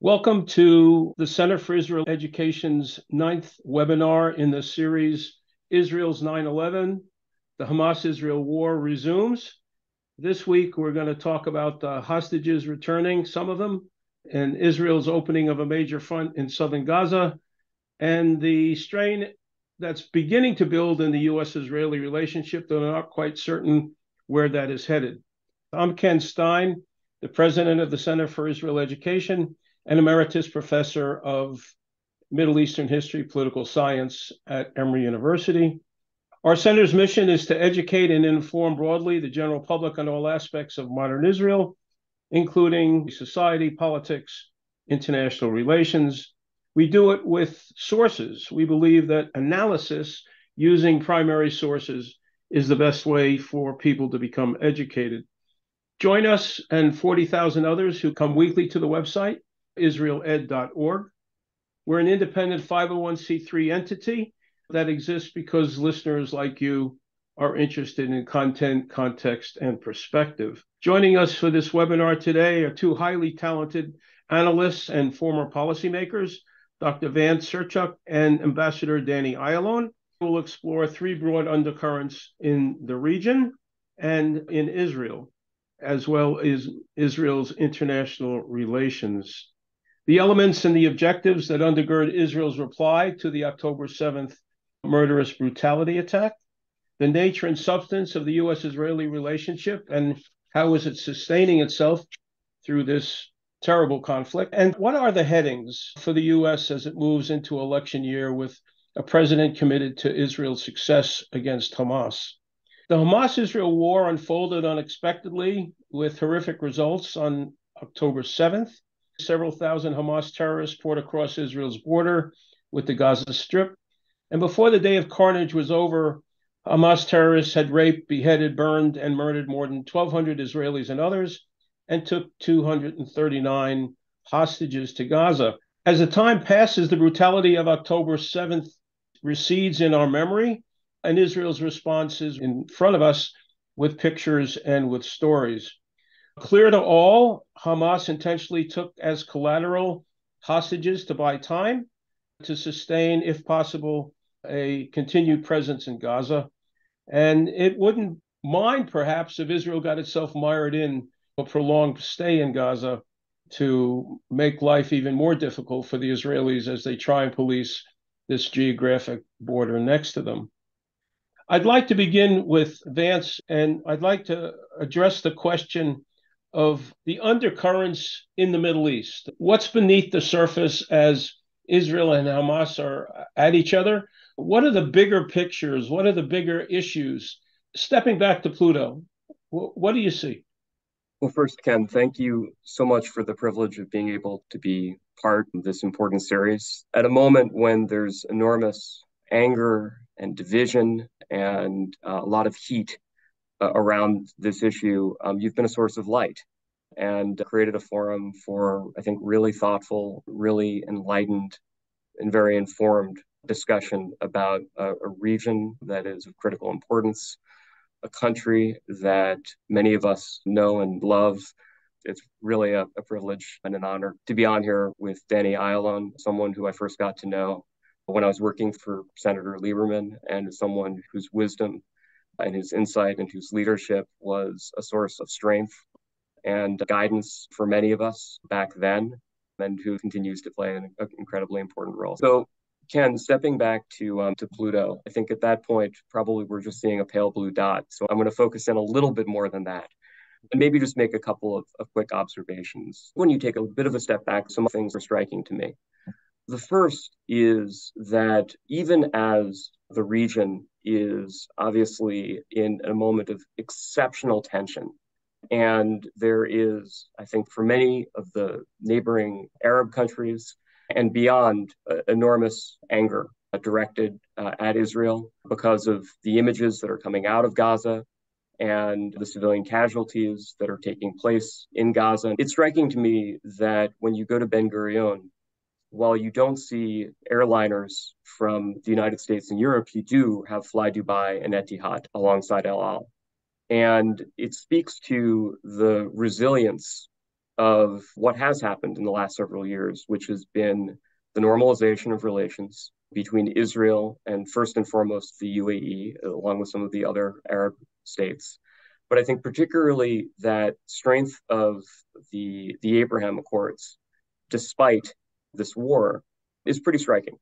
Welcome to the Center for Israel Education's ninth webinar in the series, Israel's 9/11, the Hamas-Israel War Resumes. This week, we're going to talk about the hostages returning, some of them, and Israel's opening of a major front in southern Gaza, and the strain that's beginning to build in the U.S.-Israeli relationship, though not quite certain where that is headed. I'm Ken Stein, the president of the Center for Israel Education, an Emeritus professor of Middle Eastern history, political science at Emory University. Our center's mission is to educate and inform broadly the general public on all aspects of modern Israel, including society, politics, international relations. We do it with sources. We believe that analysis using primary sources is the best way for people to become educated. Join us and 40,000 others who come weekly to the website, israeled.org. We're an independent 501c3 entity that exists because listeners like you are interested in content, context, and perspective. Joining us for this webinar today are two highly talented analysts and former policymakers, Dr. Vance Serchuk and Ambassador Danny Ayalon. We'll explore three broad undercurrents in the region and in Israel, as well as Israel's international relations. The elements and the objectives that undergird Israel's reply to the October 7th murderous brutality attack, the nature and substance of the U.S. Israeli relationship, and how is it sustaining itself through this terrible conflict, and what are the headings for the U.S. as it moves into election year with a president committed to Israel's success against Hamas. The Hamas-Israel war unfolded unexpectedly with horrific results on October 7th. Several thousand Hamas terrorists poured across Israel's border with the Gaza Strip. And before the day of carnage was over, Hamas terrorists had raped, beheaded, burned, and murdered more than 1,200 Israelis and others, and took 239 hostages to Gaza. As the time passes, the brutality of October 7th recedes in our memory, and Israel's response is in front of us with pictures and with stories. Clear to all, Hamas intentionally took as collateral hostages to buy time, to sustain, if possible, a continued presence in Gaza. And it wouldn't mind, perhaps, if Israel got itself mired in a prolonged stay in Gaza to make life even more difficult for the Israelis as they try and police this geographic border next to them. I'd like to begin with Vance, and I'd like to address the question of the undercurrents in the Middle East. What's beneath the surface as Israel and Hamas are at each other? What are the bigger pictures? What are the bigger issues? Stepping back to Pluto, what do you see? Well, first, Ken, thank you so much for the privilege of being able to be part of this important series at a moment when there's enormous anger and division and a lot of heat around this issue. You've been a source of light and created a forum for, I think, really thoughtful, really enlightened, and very informed discussion about a region that is of critical importance, a country that many of us know and love. It's really a privilege and an honor to be on here with Danny Ayalon, someone who I first got to know when I was working for Senator Lieberman, and someone whose wisdom and his insight and whose leadership was a source of strength and guidance for many of us back then, and who continues to play an incredibly important role. So, Ken, stepping back to Pluto, I think at that point, probably we're just seeing a pale blue dot. So I'm going to focus in a little bit more than that, and maybe just make a couple of quick observations. When you take a bit of a step back, some things are striking to me. The first is that even as the region is obviously in a moment of exceptional tension, and there is, I think, for many of the neighboring Arab countries and beyond, enormous anger directed at Israel because of the images that are coming out of Gaza and the civilian casualties that are taking place in Gaza. It's striking to me that when you go to Ben Gurion, while you don't see airliners from the United States and Europe, you do have Fly Dubai and Etihad alongside El Al. And it speaks to the resilience of what has happened in the last several years, which has been the normalization of relations between Israel and first and foremost the UAE, along with some of the other Arab states. But I think particularly that strength of the Abraham Accords, despite this war, is pretty striking.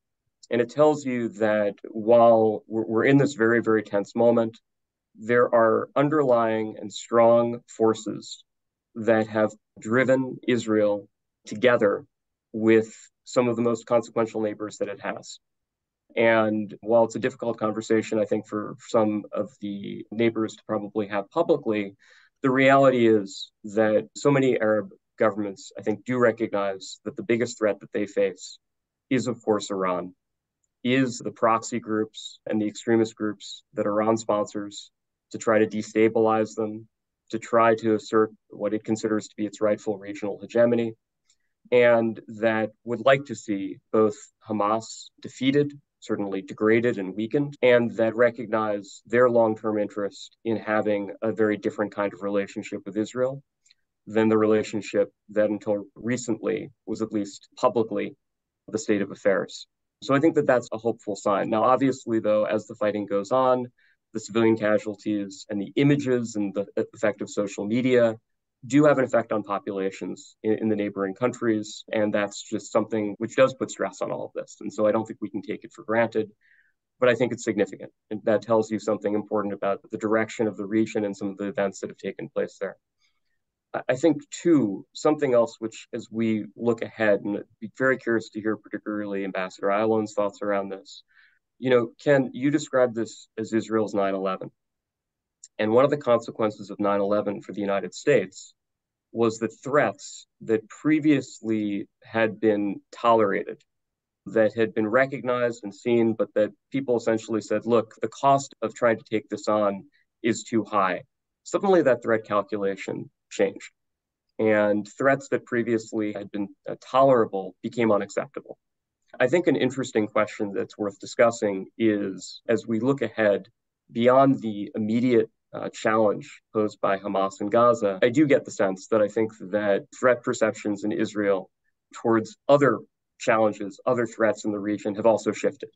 And it tells you that while we're in this very, very tense moment, there are underlying and strong forces that have driven Israel together with some of the most consequential neighbors that it has. And while it's a difficult conversation, I think, for some of the neighbors to probably have publicly, the reality is that so many Arab governments, I think, do recognize that the biggest threat that they face is, of course, Iran, is the proxy groups and the extremist groups that Iran sponsors to try to destabilize them, to try to assert what it considers to be its rightful regional hegemony, and that would like to see both Hamas defeated, certainly degraded and weakened, and that recognize their long-term interest in having a very different kind of relationship with Israel than the relationship that until recently was at least publicly the state of affairs. So I think that that's a hopeful sign. Now, obviously, though, as the fighting goes on, the civilian casualties and the images and the effect of social media do have an effect on populations in the neighboring countries. And that's just something which does put stress on all of this. And so I don't think we can take it for granted, but I think it's significant. And that tells you something important about the direction of the region and some of the events that have taken place there. I think, too, something else which, as we look ahead, and I'd be very curious to hear particularly Ambassador Ayalon's thoughts around this. Ken, you described this as Israel's 9/11. And one of the consequences of 9/11 for the United States was that threats that previously had been tolerated, that had been recognized and seen, but that people essentially said, look, the cost of trying to take this on is too high. Suddenly that threat calculation changed. And threats that previously had been tolerable became unacceptable. I think an interesting question that's worth discussing is, as we look ahead beyond the immediate challenge posed by Hamas in Gaza, I do get the sense that I think that threat perceptions in Israel towards other challenges, other threats in the region have also shifted.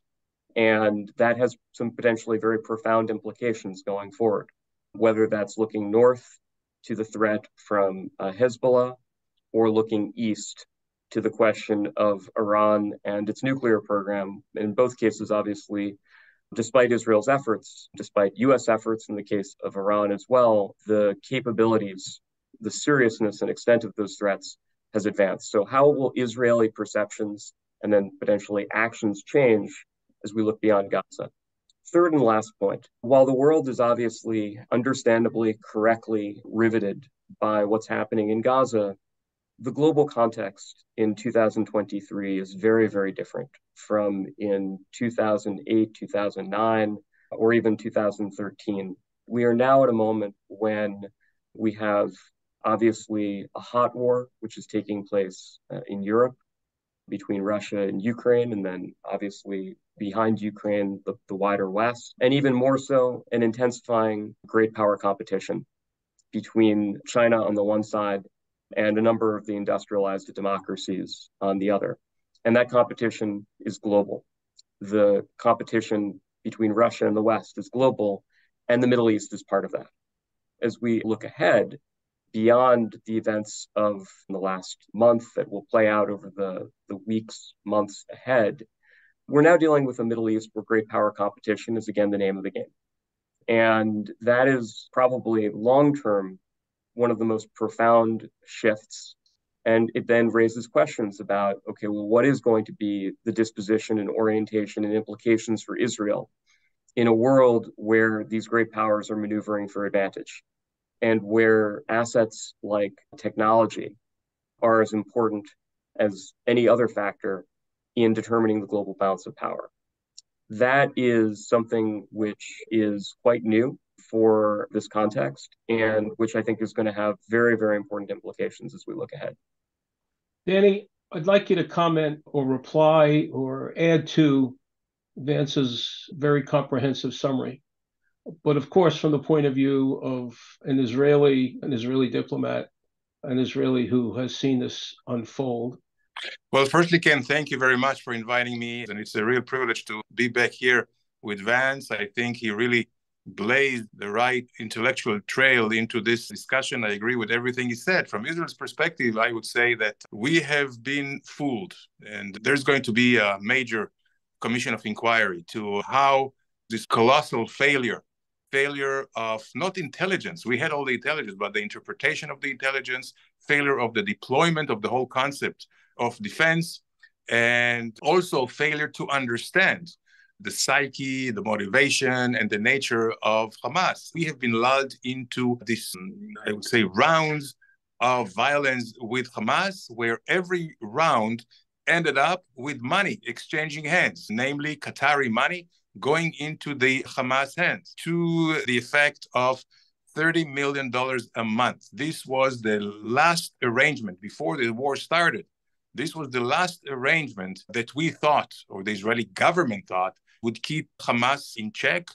And that has some potentially very profound implications going forward, whether that's looking north to the threat from Hezbollah or looking east to the question of Iran and its nuclear program. In both cases, obviously, despite Israel's efforts, despite U.S. efforts in the case of Iran as well, the capabilities, the seriousness and extent of those threats has advanced. So how will Israeli perceptions and then potentially actions change as we look beyond Gaza? Third and last point, while the world is obviously understandably, correctly riveted by what's happening in Gaza, the global context in 2023 is very, very different from in 2008, 2009, or even 2013. We are now at a moment when we have obviously a hot war, which is taking place in Europe between Russia and Ukraine, and then obviously behind Ukraine, the wider West, and even more so, an intensifying great power competition between China on the one side and a number of the industrialized democracies on the other. And that competition is global. The competition between Russia and the West is global, and the Middle East is part of that. As we look ahead, beyond the events of the last month that will play out over the weeks, months ahead, we're now dealing with a Middle East where great power competition is again the name of the game. And that is probably long-term one of the most profound shifts. And it then raises questions about, okay, well, what is going to be the disposition and orientation and implications for Israel in a world where these great powers are maneuvering for advantage and where assets like technology are as important as any other factor in determining the global balance of power? That is something which is quite new for this context and which I think is going to have very, very important implications as we look ahead. Danny, I'd like you to comment or reply or add to Vance's very comprehensive summary. But of course, from the point of view of an Israeli diplomat, an Israeli who has seen this unfold. Well, firstly, Ken, thank you very much for inviting me. And it's a real privilege to be back here with Vance. I think he really blazed the right intellectual trail into this discussion. I agree with everything he said. From Israel's perspective, I would say that we have been fooled, and there's going to be a major commission of inquiry to how this colossal failure of not intelligence, we had all the intelligence, but the interpretation of the intelligence, failure of the deployment of the whole concept of defense, and also failure to understand the psyche, the motivation, and the nature of Hamas. We have been lulled into this, I would say, rounds of violence with Hamas, where every round ended up with money exchanging hands, namely Qatari money going into the Hamas hands to the effect of $30 million a month. This was the last arrangement before the war started. This was the last arrangement that we thought, or the Israeli government thought, would keep Hamas in check.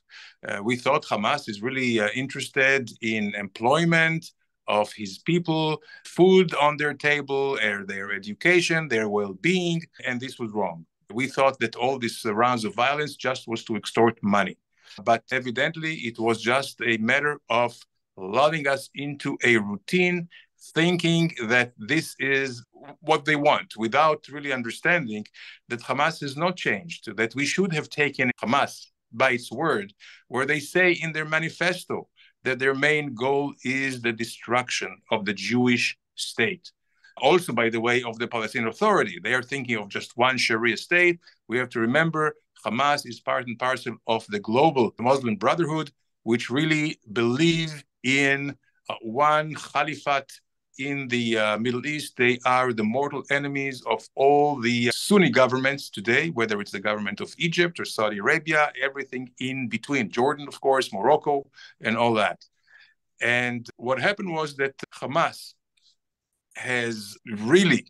We thought Hamas is really interested in employment of his people, food on their table, their education, their well-being, and this was wrong. We thought that all these rounds of violence just was to extort money. But evidently, it was just a matter of lulling us into a routine, thinking that this is what they want, without really understanding that Hamas has not changed, that we should have taken Hamas by its word, where they say in their manifesto that their main goal is the destruction of the Jewish state. Also, by the way, of the Palestinian Authority. They are thinking of just one Sharia state. We have to remember Hamas is part and parcel of the global Muslim Brotherhood, which really believe in one caliphate in the Middle East. They are the mortal enemies of all the Sunni governments today, whether it's the government of Egypt or Saudi Arabia, everything in between, Jordan, of course, Morocco, and all that. And what happened was that Hamas has really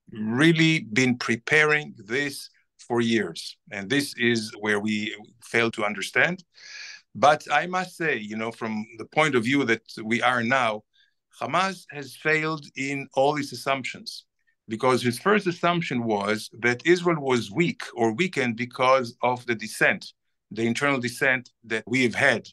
been preparing this for years. And this is where we fail to understand. But I must say, from the point of view that we are now, Hamas has failed in all its assumptions, because his first assumption was that Israel was weak or weakened because of the dissent, the internal dissent that we have had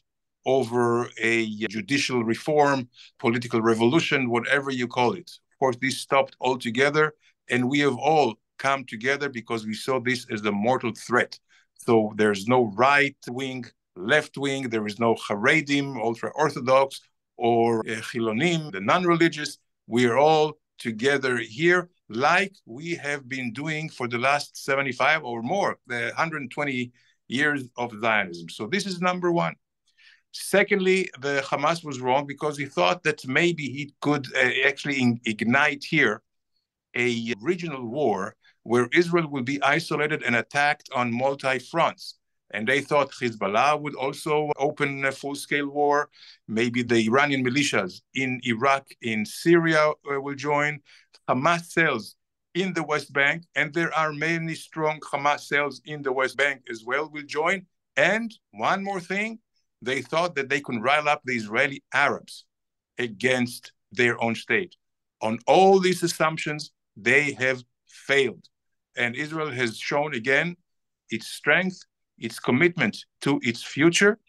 over a judicial reform, political revolution, whatever you call it. Of course, this stopped altogether, and we have all come together because we saw this as the mortal threat. So there's no right wing, left wing, there is no Haredim, ultra-Orthodox, or Chilonim, the non-religious. We are all together here like we have been doing for the last 75 or more, the 120 years of Zionism. So this is number one. Secondly, the Hamas was wrong because he thought that maybe he could actually ignite here a regional war where Israel will be isolated and attacked on multi-fronts. And they thought Hezbollah would also open a full-scale war. Maybe the Iranian militias in Iraq, in Syria will join. Hamas cells in the West Bank, and there are many strong Hamas cells in the West Bank as well, will join. And one more thing, they thought that they could rile up the Israeli Arabs against their own state. On all these assumptions, they have failed. And Israel has shown again its strength, its commitment to its future.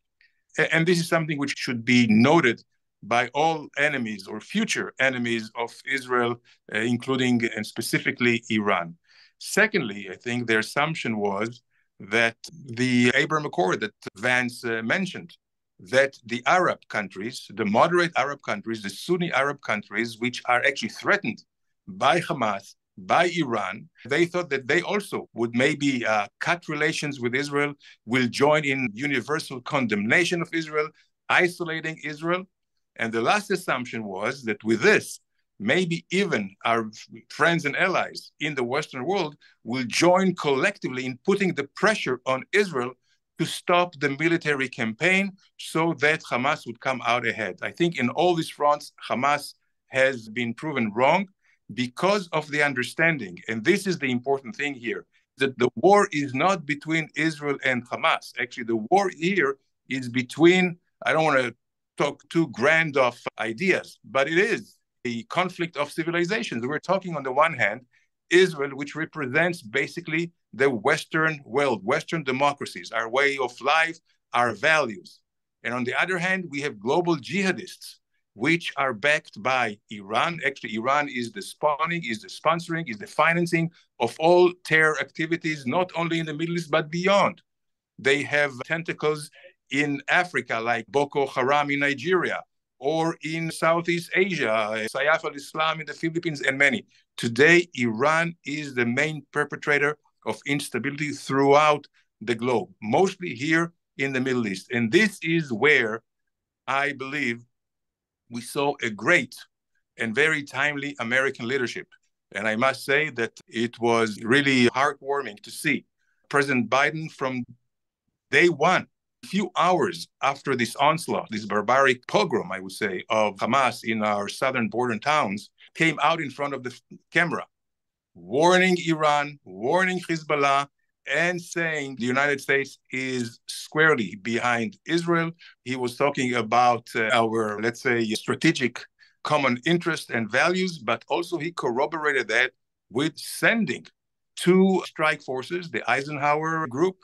And this is something which should be noted by all enemies or future enemies of Israel, including and specifically Iran. Secondly, I think their assumption was that the Abraham Accord that Vance mentioned, that the Arab countries, the moderate Arab countries, the Sunni Arab countries, which are actually threatened by Hamas, by Iran, they thought that they also would maybe cut relations with Israel, will join in universal condemnation of Israel, isolating Israel. And the last assumption was that with this, maybe even our friends and allies in the Western world will join collectively in putting the pressure on Israel to stop the military campaign so that Hamas would come out ahead. I think in all these fronts, Hamas has been proven wrong because of the understanding. And this is the important thing here, that the war is not between Israel and Hamas. Actually, the war here is between, I don't want to talk too grand of ideas, but it is a conflict of civilizations. We're talking on the one hand, Israel, which represents basically the Western world, Western democracies, our way of life, our values. And on the other hand, we have global jihadists, which are backed by Iran. Actually, Iran is the spawning, is the sponsoring, is the financing of all terror activities, not only in the Middle East, but beyond. They have tentacles in Africa, like Boko Haram in Nigeria, or in Southeast Asia, Saif al-Islam in the Philippines, and many. Today, Iran is the main perpetrator of instability throughout the globe, mostly here in the Middle East. And this is where I believe we saw a great and very timely American leadership. And I must say that it was really heartwarming to see President Biden from day one, a few hours after this onslaught, this barbaric pogrom, I would say, of Hamas in our southern border towns, came out in front of the camera, warning Iran, warning Hezbollah, and saying the United States is squarely behind Israel. He was talking about our, let's say, strategic common interest and values, but also he corroborated that with sending two strike forces, the Eisenhower group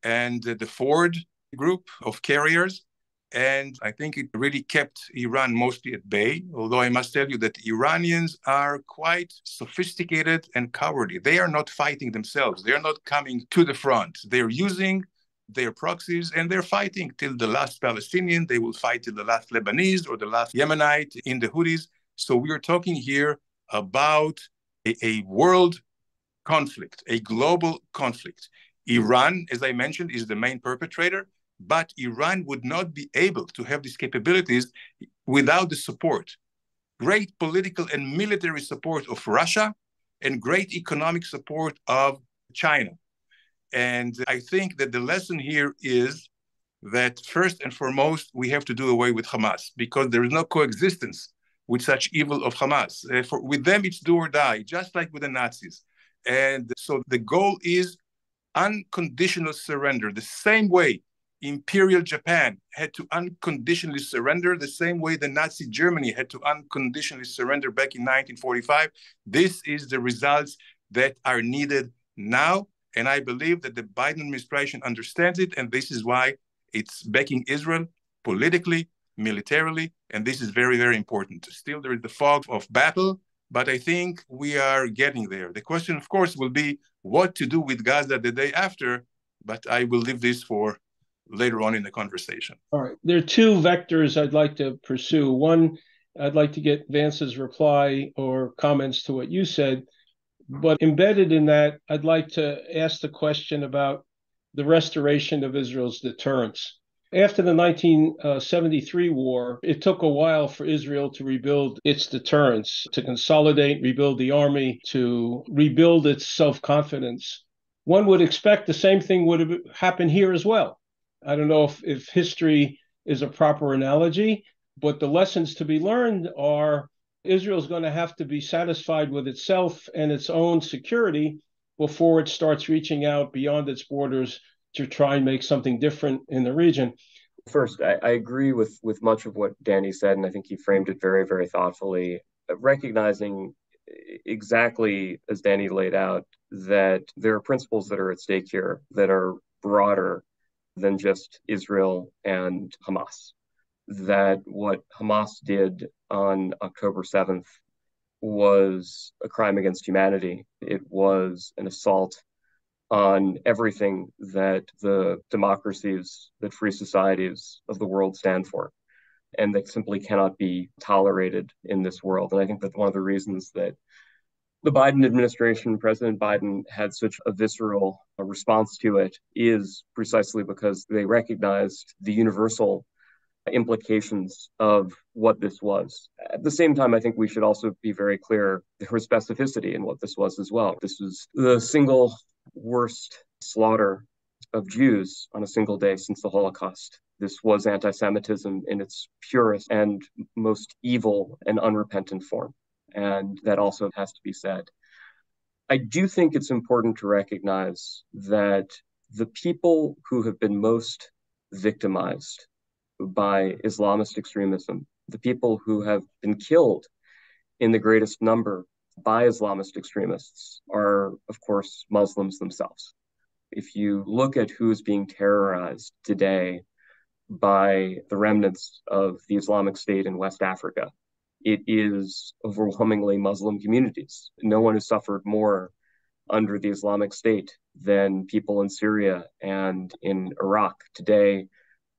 and the Ford group of carriers. And I think it really kept Iran mostly at bay, although I must tell you that Iranians are quite sophisticated and cowardly. They are not fighting themselves. They are not coming to the front. They're using their proxies and they're fighting till the last Palestinian. They will fight till the last Lebanese or the last Yemenite in the Houthis. So we are talking here about a world conflict, a global conflict. Iran, as I mentioned, is the main perpetrator, but Iran would not be able to have these capabilities without the support, great political and military support of Russia, and great economic support of China. And I think that the lesson here is that first and foremost, we have to do away with Hamas because there is no coexistence with such evil of Hamas. With them, it's do or die, just like with the Nazis. And so the goal is unconditional surrender, the same way Imperial Japan had to unconditionally surrender, the same way the Nazi Germany had to unconditionally surrender back in 1945. This is the results that are needed now. And I believe that the Biden administration understands it. And this is why it's backing Israel politically, militarily. And this is very, very important. Still, there is the fog of battle, but I think we are getting there. The question, of course, will be what to do with Gaza the day after, but I will leave this for later on in the conversation. All right. There are two vectors I'd like to pursue. One, I'd like to get Vance's reply or comments to what you said, but embedded in that, I'd like to ask the question about the restoration of Israel's deterrence. After the 1973 war, it took a while for Israel to rebuild its deterrence, to consolidate, rebuild the army, to rebuild its self-confidence. One would expect the same thing would have happened here as well. I don't know if history is a proper analogy, but the lessons to be learned are Israel's going to have to be satisfied with itself and its own security before it starts reaching out beyond its borders to try and make something different in the region. First, I agree with much of what Danny said, and I think he framed it very, very thoughtfully, recognizing exactly as Danny laid out that there are principles that are at stake here that are broader than just Israel and Hamas. That what Hamas did on October 7th was a crime against humanity. It was an assault on everything that the democracies, that free societies of the world stand for, and that simply cannot be tolerated in this world. And I think that one of the reasons that the Biden administration, President Biden, had such a visceral response to it is precisely because they recognized the universal implications of what this was. At the same time, I think we should also be very clear there was specificity in what this was as well. This was the single worst slaughter of Jews on a single day since the Holocaust. This was anti-Semitism in its purest and most evil and unrepentant form. And that also has to be said. I do think it's important to recognize that the people who have been most victimized by Islamist extremism, the people who have been killed in the greatest number by Islamist extremists are, of course, Muslims themselves. If you look at who's being terrorized today by the remnants of the Islamic State in West Africa, it is overwhelmingly Muslim communities. No one has suffered more under the Islamic State than people in Syria and in Iraq. Today,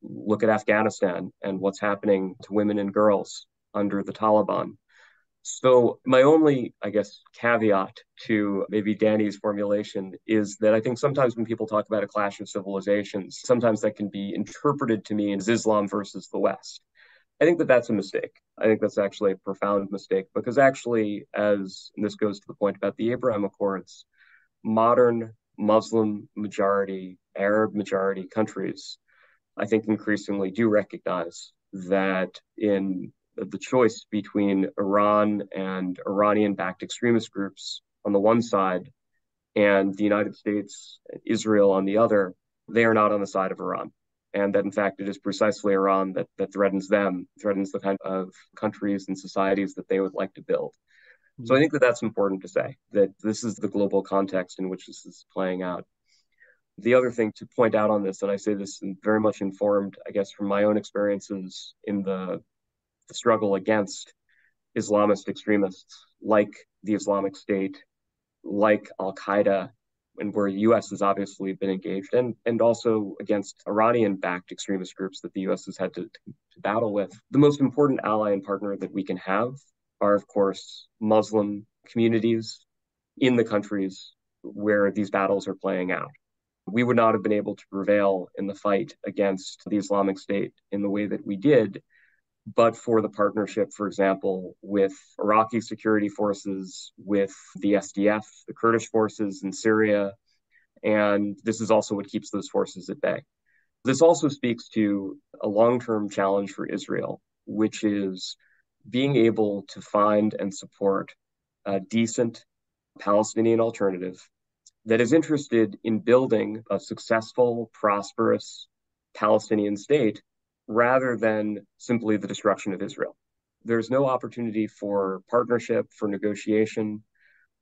look at Afghanistan and what's happening to women and girls under the Taliban. So my only, I guess, caveat to maybe Danny's formulation is that I think sometimes when people talk about a clash of civilizations, sometimes that can be interpreted to mean as Islam versus the West. I think that that's a mistake. I think that's actually a profound mistake because actually, and this goes to the point about the Abraham Accords, modern Muslim majority, Arab majority countries, I think increasingly do recognize that in the choice between Iran and Iranian-backed extremist groups on the one side and the United States, Israel on the other, they are not on the side of Iran. And that, in fact, it is precisely Iran that threatens them, threatens the kind of countries and societies that they would like to build. Mm-hmm. So I think that that's important to say, that this is the global context in which this is playing out. The other thing to point out on this, and I say this very much informed, I guess, from my own experiences in the struggle against Islamist extremists like the Islamic State, like Al-Qaeda, and where the U.S. has obviously been engaged, and also against Iranian-backed extremist groups that the U.S. has had to battle with. The most important ally and partner that we can have are, of course, Muslim communities in the countries where these battles are playing out. We would not have been able to prevail in the fight against the Islamic State in the way that we did, but for the partnership, for example, with Iraqi security forces, with the SDF, the Kurdish forces in Syria, and this is also what keeps those forces at bay. This also speaks to a long-term challenge for Israel, which is being able to find and support a decent Palestinian alternative that is interested in building a successful, prosperous Palestinian state rather than simply the destruction of Israel. There's no opportunity for partnership, for negotiation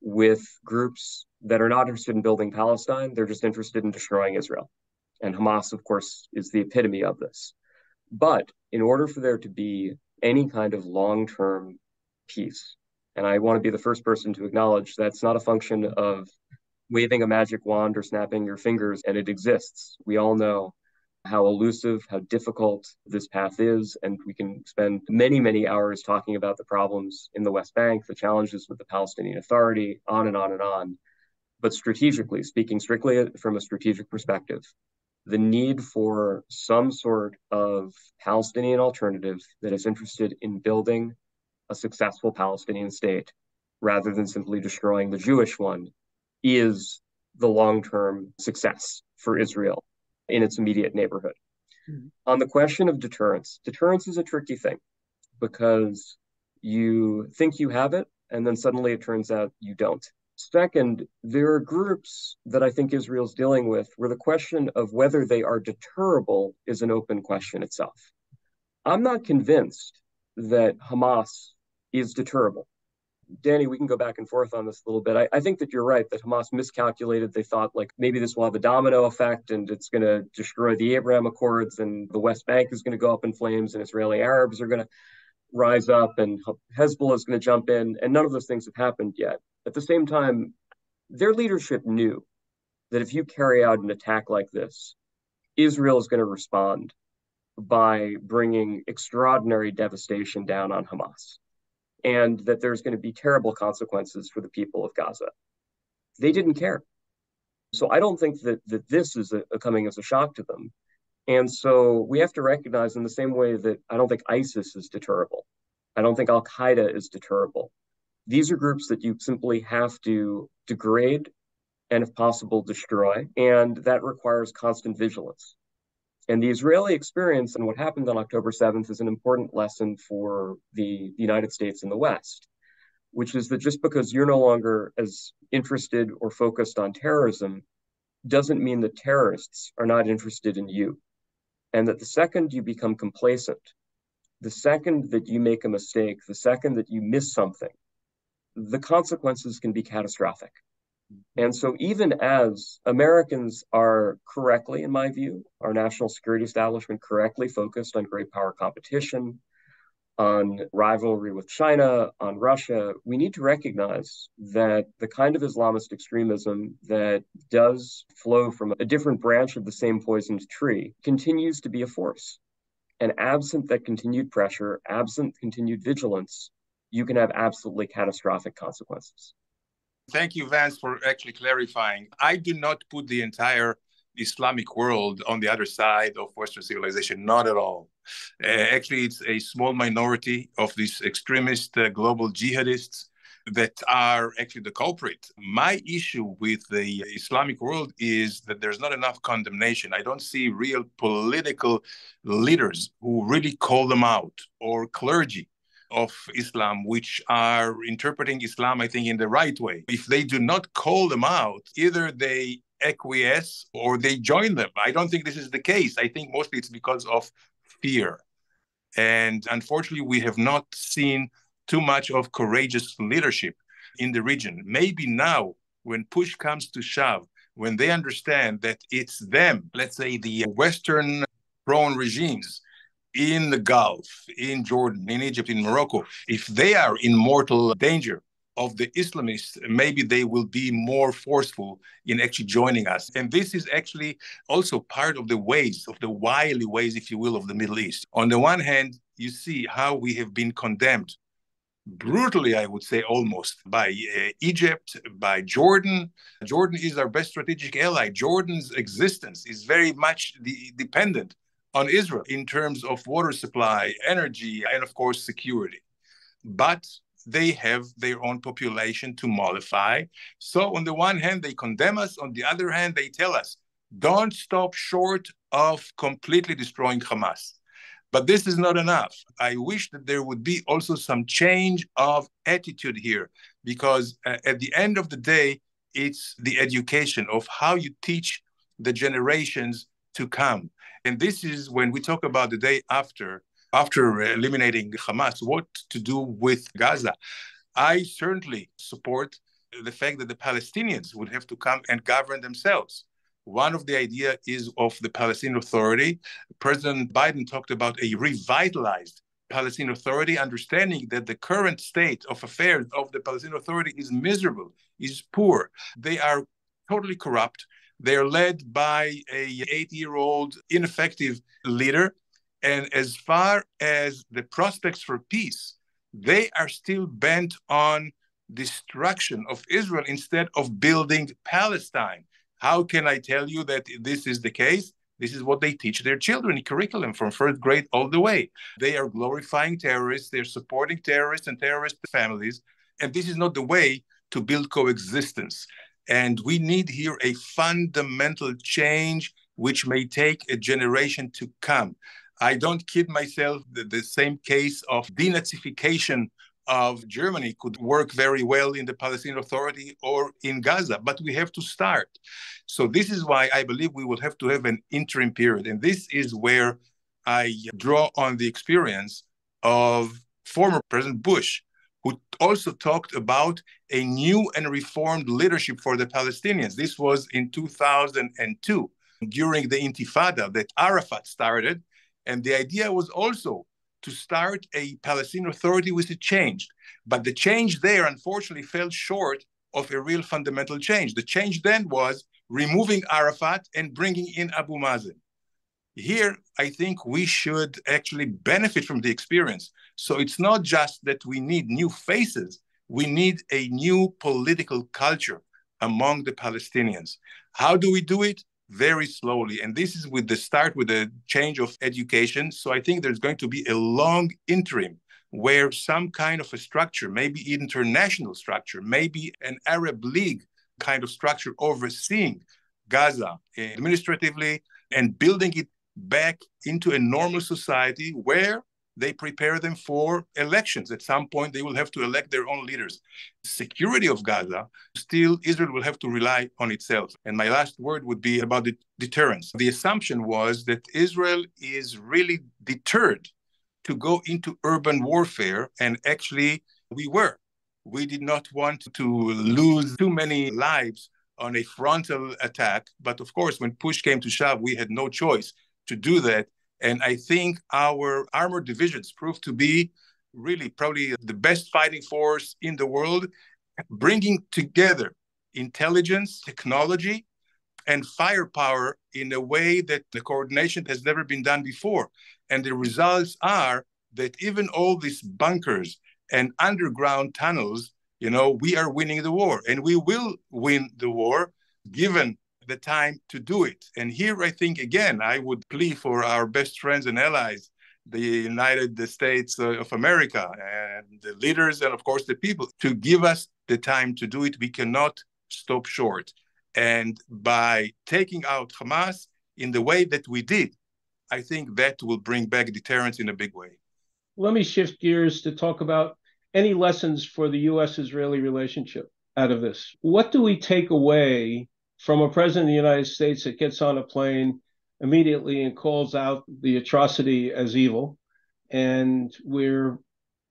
with groups that are not interested in building Palestine. They're just interested in destroying Israel. And Hamas, of course, is the epitome of this. But in order for there to be any kind of long-term peace, and I want to be the first person to acknowledge that's not a function of waving a magic wand or snapping your fingers and it exists. We all know how elusive, how difficult this path is. And we can spend many, many hours talking about the problems in the West Bank, the challenges with the Palestinian Authority, on and on and on. But strategically, speaking strictly from a strategic perspective, the need for some sort of Palestinian alternative that is interested in building a successful Palestinian state rather than simply destroying the Jewish one is the long-term success for Israel in its immediate neighborhood. Mm-hmm. On the question of deterrence is a tricky thing because you think you have it and then suddenly it turns out you don't. Second, there are groups that I think Israel's dealing with where the question of whether they are deterrable is an open question itself. I'm not convinced that Hamas is deterrable. Danny, we can go back and forth on this a little bit. I think that you're right, that Hamas miscalculated. They thought like maybe this will have a domino effect and it's going to destroy the Abraham Accords and the West Bank is going to go up in flames and Israeli Arabs are going to rise up and Hezbollah is going to jump in. And none of those things have happened yet. At the same time, their leadership knew that if you carry out an attack like this, Israel is going to respond by bringing extraordinary devastation down on Hamas, and that there's going to be terrible consequences for the people of Gaza. They didn't care. So I don't think that this is coming as a shock to them. And so we have to recognize in the same way that I don't think ISIS is deterrable. I don't think Al-Qaeda is deterrable. These are groups that you simply have to degrade and, if possible, destroy. And that requires constant vigilance. And the Israeli experience and what happened on October 7th is an important lesson for the United States and the West, which is that just because you're no longer as interested or focused on terrorism doesn't mean that terrorists are not interested in you. And that the second you become complacent, the second that you make a mistake, the second that you miss something, the consequences can be catastrophic. And so even as Americans are correctly, in my view, our national security establishment correctly focused on great power competition, on rivalry with China, on Russia, we need to recognize that the kind of Islamist extremism that does flow from a different branch of the same poisoned tree continues to be a force. And absent that continued pressure, absent continued vigilance, you can have absolutely catastrophic consequences. Thank you, Vance, for actually clarifying. I do not put the entire Islamic world on the other side of Western civilization, not at all. Actually, it's a small minority of these extremist global jihadists that are actually the culprit. My issue with the Islamic world is that there's not enough condemnation. I don't see real political leaders who really call them out, or clergy of Islam, which are interpreting Islam, I think, in the right way. If they do not call them out, either they acquiesce or they join them. I don't think this is the case. I think mostly it's because of fear. And unfortunately, we have not seen too much of courageous leadership in the region. Maybe now, when push comes to shove, when they understand that it's them, let's say the Western prone regimes in the Gulf, in Jordan, in Egypt, in Morocco, if they are in mortal danger of the Islamists, maybe they will be more forceful in actually joining us. And this is actually also part of the ways, of the wily ways, if you will, of the Middle East. On the one hand, you see how we have been condemned brutally, I would say, almost by Egypt, by Jordan. Jordan is our best strategic ally. Jordan's existence is very much dependent on Israel in terms of water supply, energy, and of course, security. But they have their own population to mollify. So on the one hand, they condemn us. On the other hand, they tell us, don't stop short of completely destroying Hamas. But this is not enough. I wish that there would be also some change of attitude here, because at the end of the day, it's the education of how you teach the generations to come. And this is when we talk about the day after eliminating Hamas, what to do with Gaza. I certainly support the fact that the Palestinians would have to come and govern themselves. One of the ideas is of the Palestinian Authority. President Biden talked about a revitalized Palestinian Authority, understanding that the current state of affairs of the Palestinian Authority is miserable, is poor. They are totally corrupt. They are led by a 80-year-old ineffective leader. And as far as the prospects for peace, they are still bent on destruction of Israel instead of building Palestine. How can I tell you that this is the case? This is what they teach their children in curriculum from first grade all the way. They are glorifying terrorists. They're supporting terrorists and terrorist families. And this is not the way to build coexistence. And we need here a fundamental change, which may take a generation to come. I don't kid myself that the same case of denazification of Germany could work very well in the Palestinian Authority or in Gaza, but we have to start. So this is why I believe we will have to have an interim period. And this is where I draw on the experience of former President Bush, who also talked about a new and reformed leadership for the Palestinians. This was in 2002, during the Intifada that Arafat started. And the idea was also to start a Palestinian Authority with a change. But the change there, unfortunately, fell short of a real fundamental change. The change then was removing Arafat and bringing in Abu Mazen. Here, I think we should actually benefit from the experience. So it's not just that we need new faces, we need a new political culture among the Palestinians. How do we do it? Very slowly. And this is with the change of education. So I think there's going to be a long interim where some kind of a structure, maybe international structure, maybe an Arab League kind of structure overseeing Gaza administratively and building it back into a normal society where they prepare them for elections. At some point, they will have to elect their own leaders. Security of Gaza, still Israel will have to rely on itself. And my last word would be about the deterrence. The assumption was that Israel is really deterred to go into urban warfare, and actually we were. We did not want to lose too many lives on a frontal attack. But of course, when push came to shove, we had no choice to do that. And I think our armored divisions proved to be really probably the best fighting force in the world, bringing together intelligence, technology, and firepower in a way that the coordination has never been done before. And the results are that even all these bunkers and underground tunnels, we are winning the war, and we will win the war given the time to do it. And here, I think, again, I would plea for our best friends and allies, the United States of America, and the leaders, and of course the people, to give us the time to do it. We cannot stop short. And by taking out Hamas in the way that we did, I think that will bring back deterrence in a big way. Let me shift gears to talk about any lessons for the U.S.-Israeli relationship out of this. What do we take away from a president of the United States that gets on a plane immediately and calls out the atrocity as evil? And we're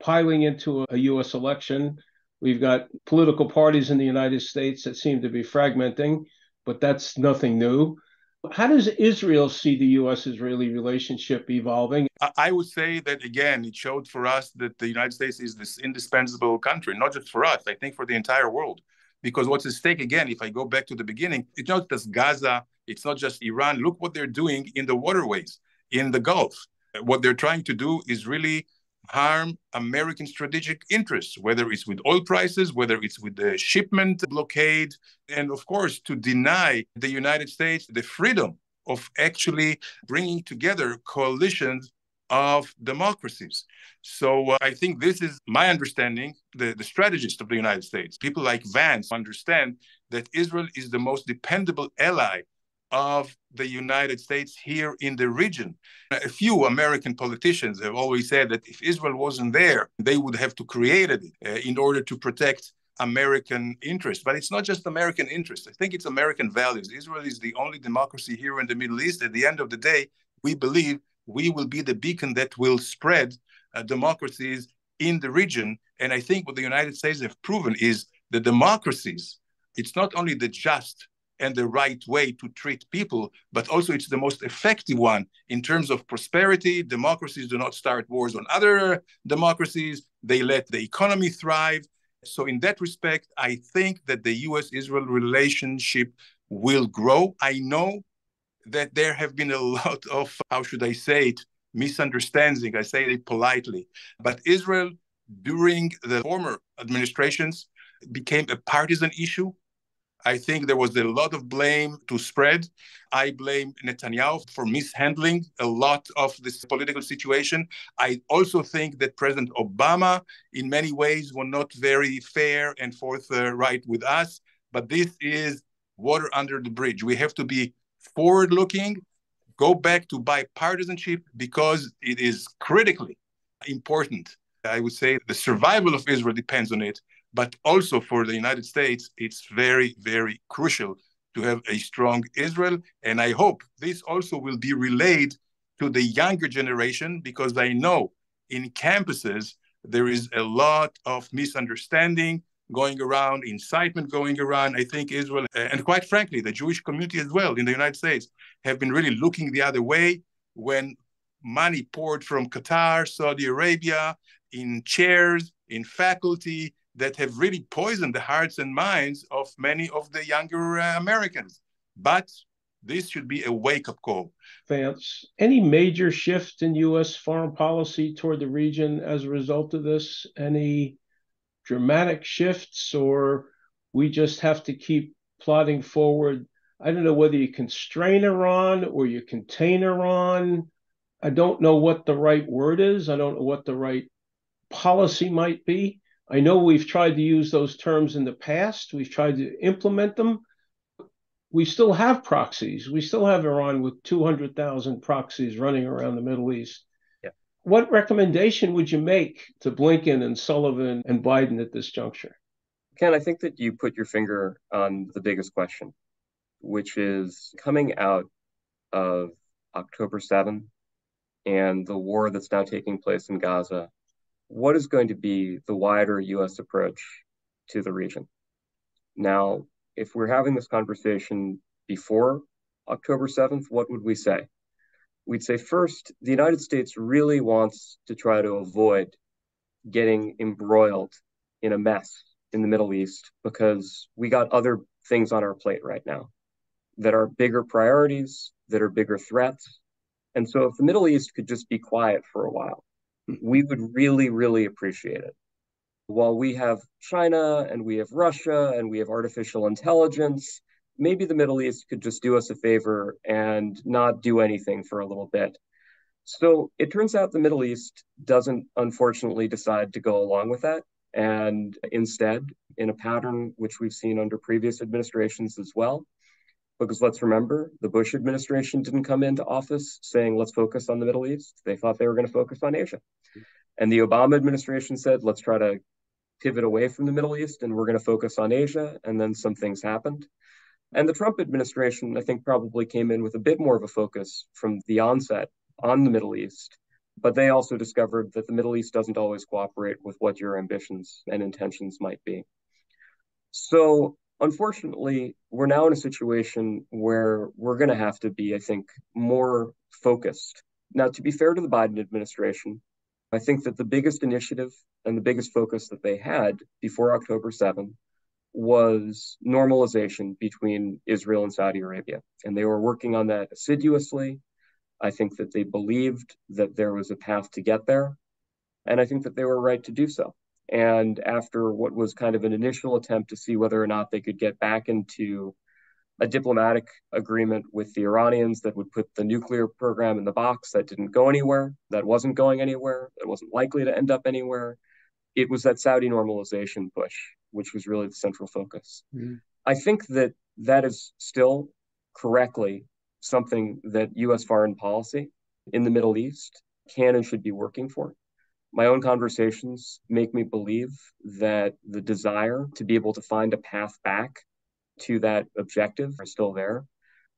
piling into a U.S. election. We've got political parties in the United States that seem to be fragmenting, but that's nothing new. How does Israel see the U.S.-Israeli relationship evolving? I would say that, again, it showed for us that the United States is this indispensable country, not just for us, I think for the entire world. Because what's at stake, again, if I go back to the beginning, it's not just Gaza, it's not just Iran. Look what they're doing in the waterways, in the Gulf. What they're trying to do is really harm American strategic interests, whether it's with oil prices, whether it's with the shipment blockade, and of course, to deny the United States the freedom of actually bringing together coalitions of democracies. So I think this is my understanding, the strategist of the United States. People like Vance understand that Israel is the most dependable ally of the United States here in the region. A few American politicians have always said that if Israel wasn't there, they would have to create it in order to protect American interests. But it's not just American interests. I think it's American values. Israel is the only democracy here in the Middle East. At the end of the day, we believe we will be the beacon that will spread democracies in the region. And I think what the United States have proven is that democracies, it's not only the just and the right way to treat people, but also it's the most effective one in terms of prosperity. Democracies do not start wars on other democracies. They let the economy thrive. So in that respect, I think that the U.S.-Israel relationship will grow. I know that there have been a lot of, how should I say it, misunderstanding. I say it politely. But Israel, during the former administrations, became a partisan issue. I think there was a lot of blame to spread. I blame Netanyahu for mishandling a lot of this political situation. I also think that President Obama, in many ways, was not very fair and forthright with us. But this is water under the bridge. We have to be forward-looking, go back to bipartisanship, because it is critically important. I would say the survival of Israel depends on it. But also for the United States, it's very, very crucial to have a strong Israel. And I hope this also will be relayed to the younger generation, because I know in campuses, there is a lot of misunderstanding going around, incitement going around. I think Israel, and quite frankly, the Jewish community as well in the United States, have been really looking the other way when money poured from Qatar, Saudi Arabia, in chairs, in faculty, that have really poisoned the hearts and minds of many of the younger Americans. But this should be a wake-up call. Vance, any major shift in U.S. foreign policy toward the region as a result of this? Any dramatic shifts, or we just have to keep plodding forward? I don't know whether you constrain Iran or you contain Iran. I don't know what the right word is. I don't know what the right policy might be. I know we've tried to use those terms in the past. We've tried to implement them. We still have proxies. We still have Iran with 200,000 proxies running around the Middle East. Yeah. What recommendation would you make to Blinken and Sullivan and Biden at this juncture? Ken, I think that you put your finger on the biggest question, which is coming out of October 7th and the war that's now taking place in Gaza. What is going to be the wider U.S. approach to the region. Now, if we're having this conversation before October 7th, what would we say? We'd say, first, the United States really wants to try to avoid getting embroiled in a mess in the Middle East because we got other things on our plate right now that are bigger priorities, that are bigger threats. And so if the Middle East could just be quiet for a while, we would really, really appreciate it. While we have China and we have Russia and we have artificial intelligence, maybe the Middle East could just do us a favor and not do anything for a little bit. So it turns out the Middle East doesn't, unfortunately, decide to go along with that. And instead, in a pattern which we've seen under previous administrations as well, because let's remember, the Bush administration didn't come into office saying, let's focus on the Middle East. They thought they were going to focus on Asia. And the Obama administration said, let's try to pivot away from the Middle East and we're going to focus on Asia. And then some things happened. And the Trump administration, I think, probably came in with a bit more of a focus from the onset on the Middle East. But they also discovered that the Middle East doesn't always cooperate with what your ambitions and intentions might be. So unfortunately, we're now in a situation where we're going to have to be, I think, more focused. Now, to be fair to the Biden administration, I think that the biggest initiative and the biggest focus that they had before October 7th was normalization between Israel and Saudi Arabia. And they were working on that assiduously. I think that they believed that there was a path to get there. And I think that they were right to do so. And after what was kind of an initial attempt to see whether or not they could get back into a diplomatic agreement with the Iranians that would put the nuclear program in the box, that didn't go anywhere, that wasn't going anywhere, that wasn't likely to end up anywhere. It was that Saudi normalization push, which was really the central focus. Mm-hmm. I think that that is still correctly something that U.S. foreign policy in the Middle East can and should be working for. My own conversations make me believe that the desire to be able to find a path back to that objective is still there.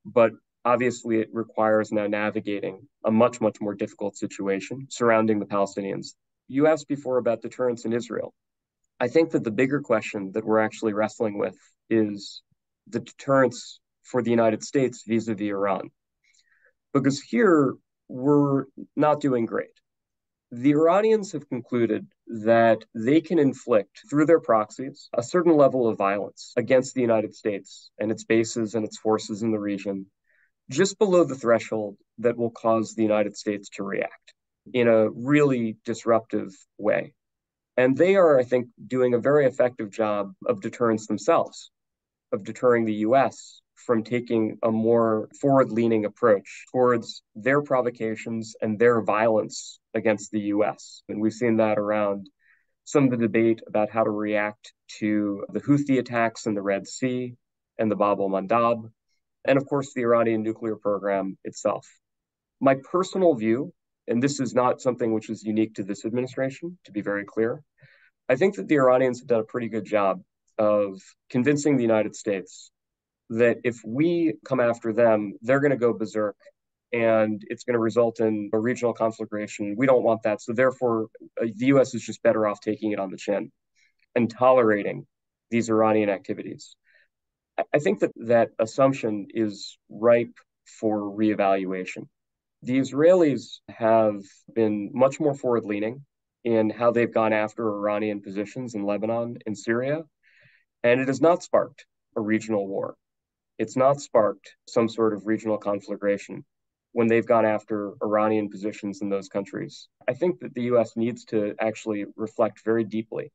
But obviously, it requires now navigating a much, much more difficult situation surrounding the Palestinians. You asked before about deterrence in Israel. I think that the bigger question that we're actually wrestling with is the deterrence for the United States vis-a-vis Iran. Because here, we're not doing great. The Iranians have concluded that they can inflict, through their proxies, a certain level of violence against the United States and its bases and its forces in the region, just below the threshold that will cause the United States to react in a really disruptive way. And they are, I think, doing a very effective job of deterrence themselves, of deterring the U.S. from taking a more forward-leaning approach towards their provocations and their violence against the U.S. And we've seen that around some of the debate about how to react to the Houthi attacks in the Red Sea and the Bab el-Mandab, and of course, the Iranian nuclear program itself. My personal view, and this is not something which is unique to this administration, to be very clear, I think that the Iranians have done a pretty good job of convincing the United States that if we come after them, they're going to go berserk and it's going to result in a regional conflagration. We don't want that. So therefore, the U.S. is just better off taking it on the chin and tolerating these Iranian activities. I think that that assumption is ripe for reevaluation. The Israelis have been much more forward-leaning in how they've gone after Iranian positions in Lebanon and Syria, and it has not sparked a regional war. It's not sparked some sort of regional conflagration when they've gone after Iranian positions in those countries. I think that the U.S. needs to actually reflect very deeply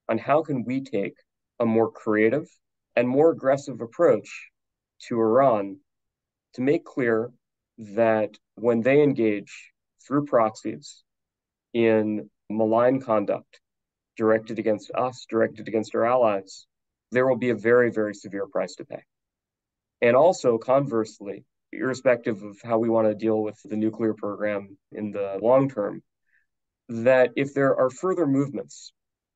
on how can we take a more creative and more aggressive approach to Iran to make clear that when they engage through proxies in malign conduct directed against us, directed against our allies, there will be a very, very severe price to pay. And also, conversely, irrespective of how we want to deal with the nuclear program in the long term, that if there are further movements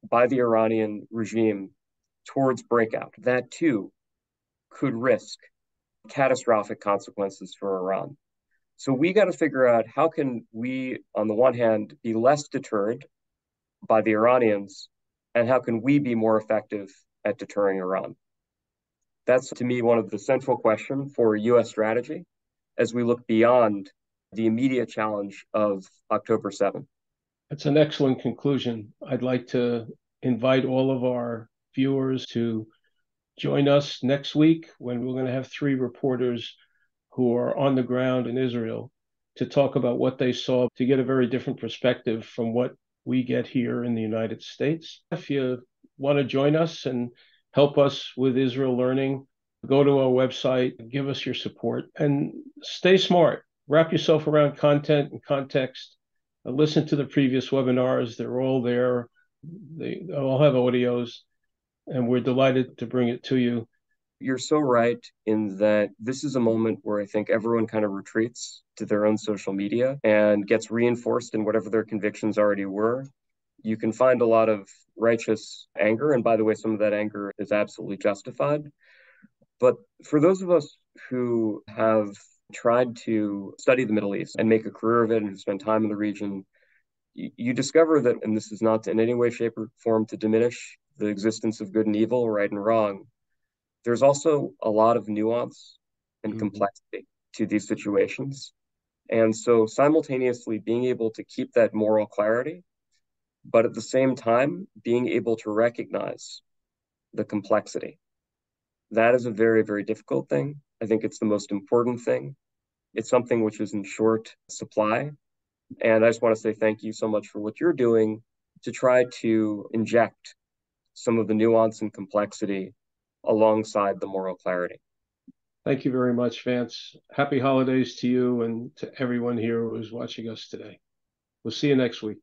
by the Iranian regime towards breakout, that too could risk catastrophic consequences for Iran. So we got to figure out how can we, on the one hand, be less deterred by the Iranians And how can we be more effective at deterring Iran? That's, to me, one of the central questions for U.S. strategy as we look beyond the immediate challenge of October 7th. That's an excellent conclusion. I'd like to invite all of our viewers to join us next week when we're going to have 3 reporters who are on the ground in Israel to talk about what they saw, to get a very different perspective from what we get here in the United States. If you want to join us and help us with Israel learning, go to our website, give us your support, and stay smart. Wrap yourself around content and context. Listen to the previous webinars. They're all there. They all have audios, and we're delighted to bring it to you. You're so right in that this is a moment where I think everyone kind of retreats to their own social media and gets reinforced in whatever their convictions already were. You can find a lot of righteous anger, and by the way, some of that anger is absolutely justified. But for those of us who have tried to study the Middle East and make a career of it and who spend time in the region, you discover that, and this is not in any way, shape, or form to diminish the existence of good and evil, right and wrong, there's also a lot of nuance and complexity to these situations. And so simultaneously being able to keep that moral clarity, but at the same time, being able to recognize the complexity. That is a very, very difficult thing. I think it's the most important thing. It's something which is in short supply. And I just want to say thank you so much for what you're doing to try to inject some of the nuance and complexity alongside the moral clarity. Thank you very much, Vance. Happy holidays to you and to everyone here who is watching us today. We'll see you next week.